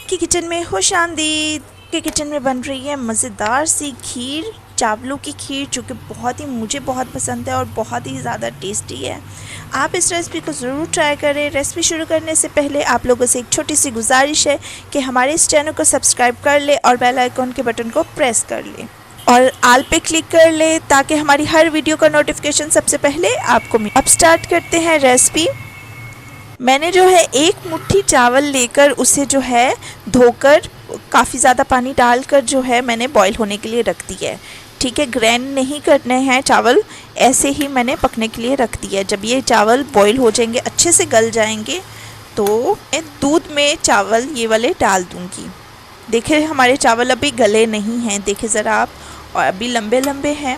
की किचन में खुश आमदीद। के किचन में बन रही है मज़ेदार सी खीर, चावलों की खीर, जो कि मुझे बहुत पसंद है और बहुत ही ज़्यादा टेस्टी है। आप इस रेसिपी को ज़रूर ट्राई करें। रेसिपी शुरू करने से पहले आप लोगों से एक छोटी सी गुजारिश है कि हमारे इस चैनल को सब्सक्राइब कर ले और बेल आइकन के बटन को प्रेस कर ले और ऑल पे क्लिक कर ले ताकि हमारी हर वीडियो का नोटिफिकेशन सबसे पहले आपको मिले। अब स्टार्ट करते हैं रेसिपी। मैंने जो है एक मुट्ठी चावल लेकर उसे जो है धोकर काफ़ी ज़्यादा पानी डालकर जो है मैंने बॉईल होने के लिए रख दिया है। ठीक है, ग्राइंड नहीं करने हैं चावल, ऐसे ही मैंने पकने के लिए रख दिया है। जब ये चावल बॉईल हो जाएंगे, अच्छे से गल जाएंगे, तो मैं दूध में चावल ये वाले डाल दूँगी। देखिए हमारे चावल अभी गले नहीं हैं, देखिए ज़रा आप, और अभी लंबे लंबे हैं।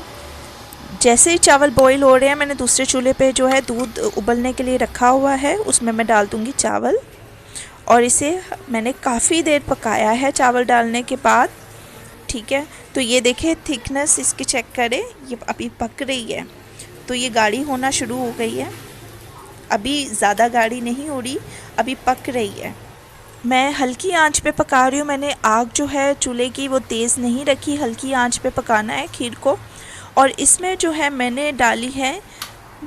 जैसे ही चावल बॉईल हो रहे हैं, मैंने दूसरे चूल्हे पे जो है दूध उबलने के लिए रखा हुआ है, उसमें मैं डाल दूँगी चावल और इसे मैंने काफ़ी देर पकाया है चावल डालने के बाद। ठीक है, तो ये देखिए थिकनेस इसकी चेक करें, ये अभी पक रही है, तो ये गाढ़ी होना शुरू हो गई है। अभी ज़्यादा गाढ़ी नहीं हो रही, अभी पक रही है। मैं हल्की आंच पे पका रही हूँ। मैंने आग जो है चूल्हे की वो तेज़ नहीं रखी, हल्की आंच पे पकाना है खीर को। और इसमें जो है मैंने डाली है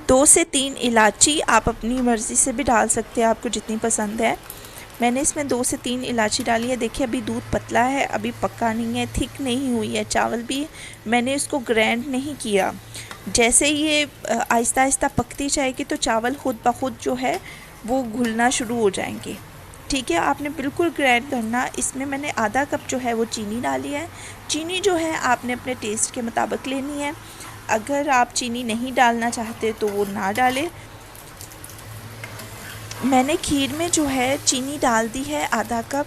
2 से 3 इलायची, आप अपनी मर्ज़ी से भी डाल सकते हैं, आपको जितनी पसंद है। मैंने इसमें 2 से 3 इलायची डाली है। देखिए अभी दूध पतला है, अभी पका नहीं है, थिक नहीं हुई है। चावल भी मैंने इसको ग्राइंड नहीं किया। जैसे ये आहिस्ता आहिस्ता पकती जाएगी तो चावल खुद ब खुद जो है वो घुलना शुरू हो जाएंगे। ठीक है, आपने बिल्कुल ग्राइंड करना। इसमें मैंने आधा कप जो है वो चीनी डाली है। चीनी जो है आपने अपने टेस्ट के मुताबिक लेनी है। अगर आप चीनी नहीं डालना चाहते तो वो ना डालें। मैंने खीर में जो है चीनी डाल दी है आधा कप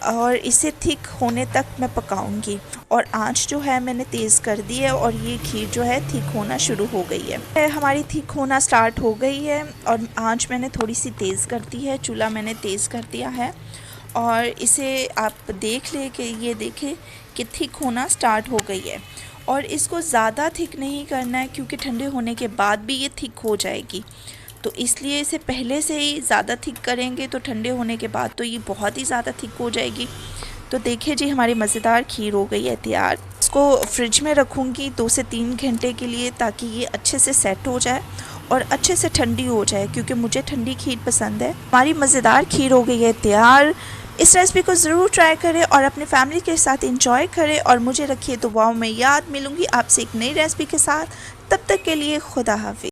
और इसे थिक होने तक मैं पकाऊंगी। और आंच जो है मैंने तेज़ कर दी है और ये खीर जो है थिक होना शुरू हो गई है। हमारी थिक होना स्टार्ट हो गई है और आंच मैंने थोड़ी सी तेज़ कर दी है, चूल्हा मैंने तेज़ कर दिया है। और इसे आप देख लें कि ये देखें कि थिक होना स्टार्ट हो गई है। और इसको ज़्यादा थिक नहीं करना है क्योंकि ठंडे होने के बाद भी ये थिक हो जाएगी, तो इसलिए इसे पहले से ही ज़्यादा थिक करेंगे तो ठंडे होने के बाद तो ये बहुत ही ज़्यादा थिक हो जाएगी। तो देखिए जी हमारी मज़ेदार खीर हो गई है तैयार। इसको फ्रिज में रखूँगी 2 से 3 घंटे के लिए ताकि ये अच्छे से सेट हो जाए और अच्छे से ठंडी हो जाए, क्योंकि मुझे ठंडी खीर पसंद है। हमारी मज़ेदार खीर हो गई है तैयार। इस रेसिपी को ज़रूर ट्राई करें और अपने फैमिली के साथ इंजॉय करें और मुझे रखिए दुआओं में याद। मिलूँगी आपसे एक नई रेसिपी के साथ, तब तक के लिए खुदा हाफिज़।